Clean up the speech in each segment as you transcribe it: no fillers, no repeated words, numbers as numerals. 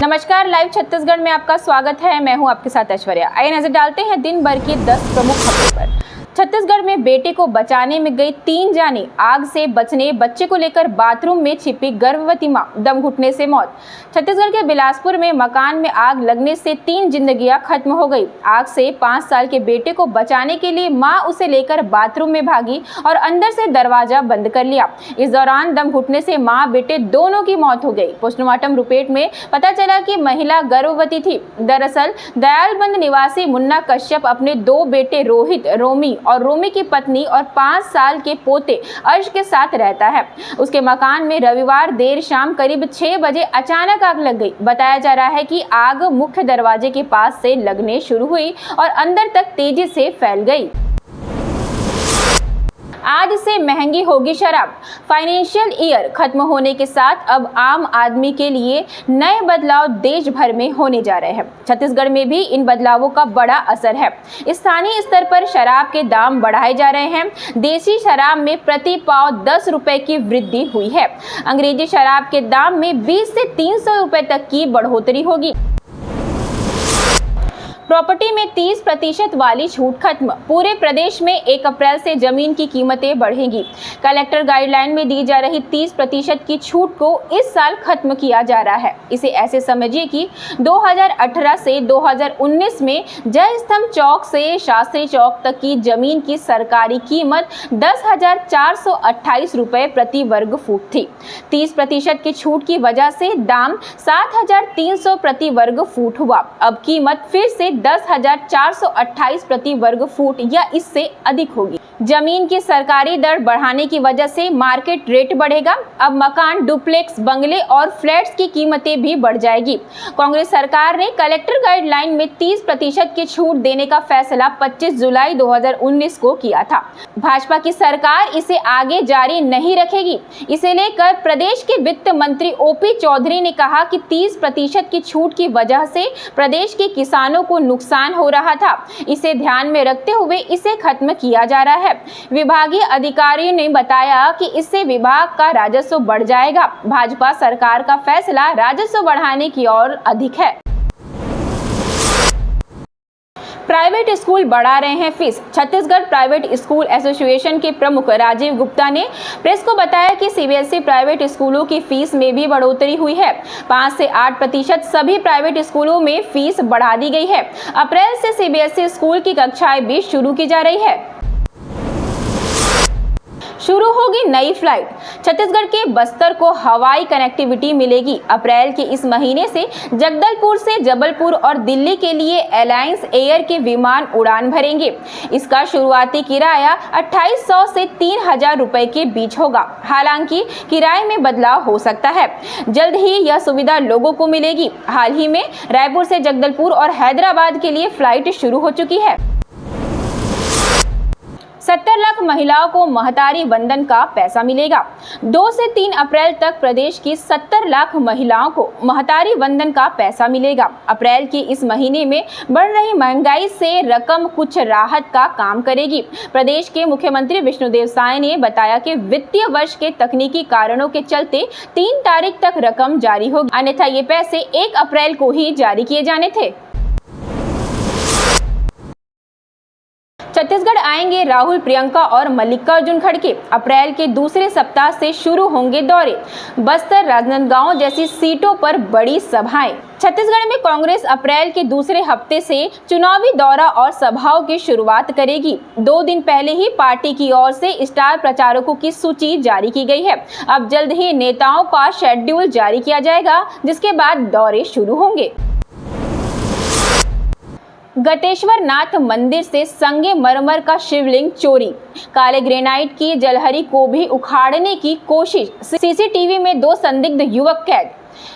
नमस्कार, लाइव छत्तीसगढ़ में आपका स्वागत है। मैं हूं आपके साथ ऐश्वर्या। आइए नजर डालते हैं दिन भर की 10 प्रमुख खबरों पर। छत्तीसगढ़ में बेटे को बचाने में गई 3 जानें, आग से बचने बच्चे को लेकर बाथरूम में छिपी गर्भवती मां, दम घुटने से मौत। छत्तीसगढ़ के बिलासपुर में मकान में आग लगने से 3 जिंदगियां खत्म हो गई। आग से 5 साल के बेटे को बचाने के लिए मां उसे लेकर बाथरूम में भागी और अंदर से दरवाजा बंद कर लिया। इस दौरान दम घुटने से मां बेटे दोनों की मौत हो गई। पोस्टमार्टम रिपोर्ट में पता चला कि महिला गर्भवती थी। दरअसल दयालबंद निवासी मुन्ना कश्यप अपने 2 बेटे रोहित, रोमी और रोमी की पत्नी और 5 साल के पोते अर्श के साथ रहता है। उसके मकान में रविवार देर शाम करीब 6 बजे अचानक आग लग गई। बताया जा रहा है कि आग मुख्य दरवाजे के पास से लगने शुरू हुई और अंदर तक तेजी से फैल गई। आज से महंगी होगी शराब। फाइनेंशियल ईयर खत्म होने के साथ अब आम आदमी के लिए नए बदलाव देश भर में होने जा रहे हैं। छत्तीसगढ़ में भी इन बदलावों का बड़ा असर है। स्थानीय स्तर पर शराब के दाम बढ़ाए जा रहे हैं। देसी शराब में प्रति पाव 10 रुपए की वृद्धि हुई है। अंग्रेजी शराब के दाम में 20 से 300 रुपए तक की बढ़ोतरी होगी। प्रॉपर्टी में 30% वाली छूट खत्म। पूरे प्रदेश में 1 अप्रैल से जमीन की कीमतें बढ़ेंगी। कलेक्टर गाइडलाइन में दी जा रही 30% की छूट को इस साल खत्म किया जा रहा है। इसे ऐसे समझिए कि 2018 से 2019 में जय स्तंभ चौक से शास्त्री चौक तक की जमीन की सरकारी कीमत 10,428 रुपए प्रति वर्ग फुट थी। 30% की छूट की वजह से दाम 7,300 प्रति वर्ग फुट हुआ। अब कीमत फिर से 10,428 प्रति वर्ग फुट या इससे अधिक होगी। जमीन की सरकारी दर बढ़ाने की वजह से मार्केट रेट बढ़ेगा। अब मकान, डुप्लेक्स, बंगले और फ्लैट्स की कीमतें भी बढ़ जाएगी। कांग्रेस सरकार ने कलेक्टर गाइडलाइन में 30% की छूट देने का फैसला 25 जुलाई 2019 को किया था। भाजपा की सरकार इसे आगे जारी नहीं रखेगी। इसे लेकर प्रदेश के वित्त मंत्री ओपी चौधरी ने कहा कि 30% की छूट की वजह से प्रदेश के किसानों को नुकसान हो रहा था। इसे ध्यान में रखते हुए इसे खत्म किया जा रहा है। विभागीय अधिकारियों ने बताया कि इससे विभाग का राजस्व बढ़ जाएगा। भाजपा सरकार का फैसला राजस्व बढ़ाने की ओर अधिक है। प्राइवेट स्कूल बढ़ा रहे हैं fees. Chhattisgarh private school association के प्रमुख राजीव गुप्ता ने प्रेस को बताया कि सीबीएसई प्राइवेट स्कूलों की फीस में भी बढ़ोतरी हुई है। 5 से 8% सभी प्राइवेट स्कूलों में फीस बढ़ा दी गई है। अप्रैल से सीबीएसई स्कूल की कक्षाएं भी शुरू की जा रही है। शुरू होगी नई फ्लाइट। छत्तीसगढ़ के बस्तर को हवाई कनेक्टिविटी मिलेगी। अप्रैल के इस महीने से जगदलपुर से जबलपुर और दिल्ली के लिए अलायंस एयर के विमान उड़ान भरेंगे। इसका शुरुआती किराया 2800 से 3000 रुपए के बीच होगा। हालांकि किराए में बदलाव हो सकता है। जल्द ही यह सुविधा लोगों को मिलेगी। हाल ही में रायपुर से जगदलपुर और हैदराबाद के लिए फ्लाइट शुरू हो चुकी है। 70 लाख महिलाओं को महतारी वंदन का पैसा मिलेगा। 2 से 3 अप्रैल तक प्रदेश की 70 लाख महिलाओं को महतारी वंदन का पैसा मिलेगा। अप्रैल के इस महीने में बढ़ रही महंगाई से रकम कुछ राहत का काम करेगी। प्रदेश के मुख्यमंत्री विष्णुदेव साय ने बताया कि वित्तीय वर्ष के तकनीकी कारणों के चलते 3 तारीख तक रकम जारी होगी, अन्यथा ये पैसे 1 अप्रैल को ही जारी किए जाने थे। छत्तीसगढ़ आएंगे राहुल, प्रियंका और मल्लिकार्जुन खड़गे। अप्रैल के दूसरे सप्ताह से शुरू होंगे दौरे। बस्तर, राजनांदगांव जैसी सीटों पर बड़ी सभाएं। छत्तीसगढ़ में कांग्रेस अप्रैल के दूसरे हफ्ते से चुनावी दौरा और सभाओं की शुरुआत करेगी। 2 दिन पहले ही पार्टी की ओर से स्टार प्रचारकों की सूची जारी की गई है। अब जल्द ही नेताओं का शेड्यूल जारी किया जाएगा, जिसके बाद दौरे शुरू होंगे। गटेश्वर नाथ मंदिर से संगमरमर का शिवलिंग चोरी। काले ग्रेनाइट की जलहरी को भी उखाड़ने की कोशिश। सीसीटीवी में 2 संदिग्ध युवक कैद।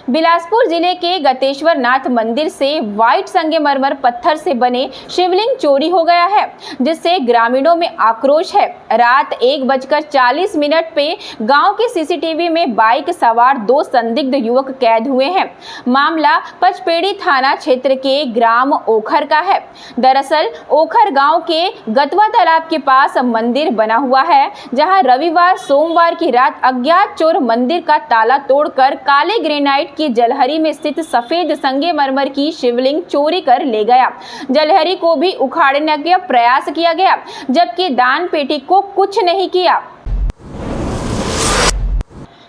बिलासपुर जिले के गटेश्वर नाथ मंदिर से व्हाइट संगमरमर पत्थर से बने शिवलिंग चोरी हो गया है, जिससे ग्रामीणों में आक्रोश है। रात 1:40 पे गांव के सीसीटीवी में बाइक सवार 2 संदिग्ध युवक कैद हुए हैं। मामला पचपेड़ी थाना क्षेत्र के ग्राम ओखर का है। दरअसल ओखर गांव के गतवा तालाब के पास मंदिर बना हुआ है, जहां रविवार सोमवार की रात अज्ञात चोर मंदिर का ताला तोड़कर काले ग्रेनाइट लिग्नाइट की जलहरी में स्थित सफेद संगमरमर की शिवलिंग चोरी कर ले गया। जलहरी को भी उखाड़ने का प्रयास किया गया, जबकि दान पेटी को कुछ नहीं किया।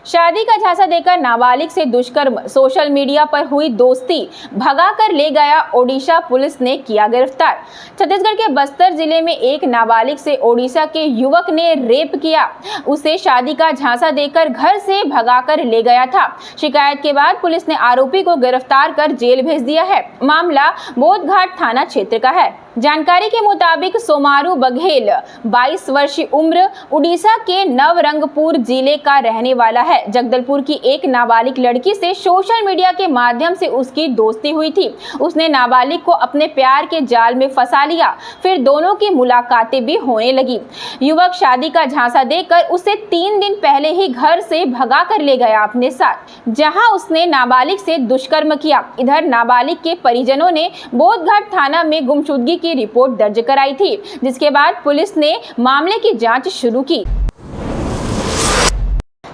शादी का झांसा देकर नाबालिग से दुष्कर्म, सोशल मीडिया पर हुई दोस्ती, भगाकर ले गया ओडिशा पुलिस ने किया गिरफ्तार। छत्तीसगढ़ के बस्तर जिले में एक नाबालिग से ओडिशा के युवक ने रेप किया। उसे शादी का झांसा देकर घर से भगाकर ले गया था। शिकायत के बाद पुलिस ने आरोपी को गिरफ्तार कर जेल भेज दिया है। मामला बोधघाट थाना क्षेत्र का है। जानकारी के मुताबिक सोमारू बघेल 22 वर्षीय उम्र, उड़ीसा के नवरंगपुर जिले का रहने वाला है। जगदलपुर की एक नाबालिग लड़की से सोशल मीडिया के माध्यम से उसकी दोस्ती हुई थी। उसने नाबालिग को अपने प्यार के जाल में फंसा लिया, फिर दोनों की मुलाकातें भी होने लगी। युवक शादी का झांसा देकर उसे 3 दिन पहले ही घर से भगा कर ले गया अपने साथ, जहां उसने नाबालिग से दुष्कर्म किया। इधर नाबालिग के परिजनों ने बोधघाट थाना में गुमशुदगी की रिपोर्ट दर्ज कराई थी, जिसके बाद पुलिस ने मामले की जांच शुरू की।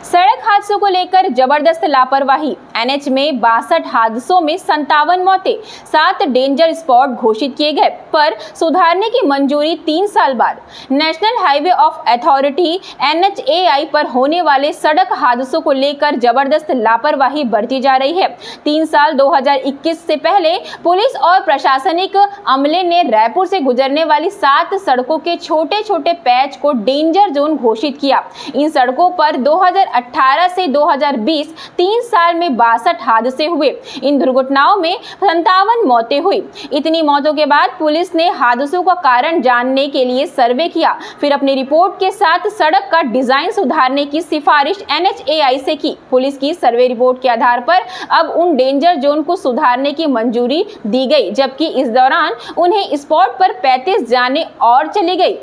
सड़क हादसों को लेकर जबरदस्त लापरवाही, एनएच में 62 हादसों में 57 मौतें, 7 डेंजर स्पॉट घोषित किए गए, पर सुधारने की मंजूरी 3 साल बाद। National highway of authority NHAI पर होने वाले सड़क हादसों को लेकर जबरदस्त लापरवाही बरती जा रही है। 3 साल 2021 से पहले पुलिस और प्रशासनिक अमले ने रायपुर से गुजरने वाली 7 सड़कों के छोटे छोटे पैच को डेंजर जोन घोषित किया। इन सड़कों पर 2018 से 2020 3 साल में 62 हादसे हुए। इन दुर्घटनाओं में 57 मौतें हुई। इतनी मौतों के बाद पुलिस ने हादसों का कारण जानने के लिए सर्वे किया, फिर अपनी रिपोर्ट के साथ सड़क का डिजाइन सुधारने की सिफारिश NHAI से की। पुलिस की सर्वे रिपोर्ट के आधार पर अब उन डेंजर जोन को सुधारने की मंजूरी दी गई, जबकि इस दौरान उन्हें स्पॉट पर 35 जानें और चली गई।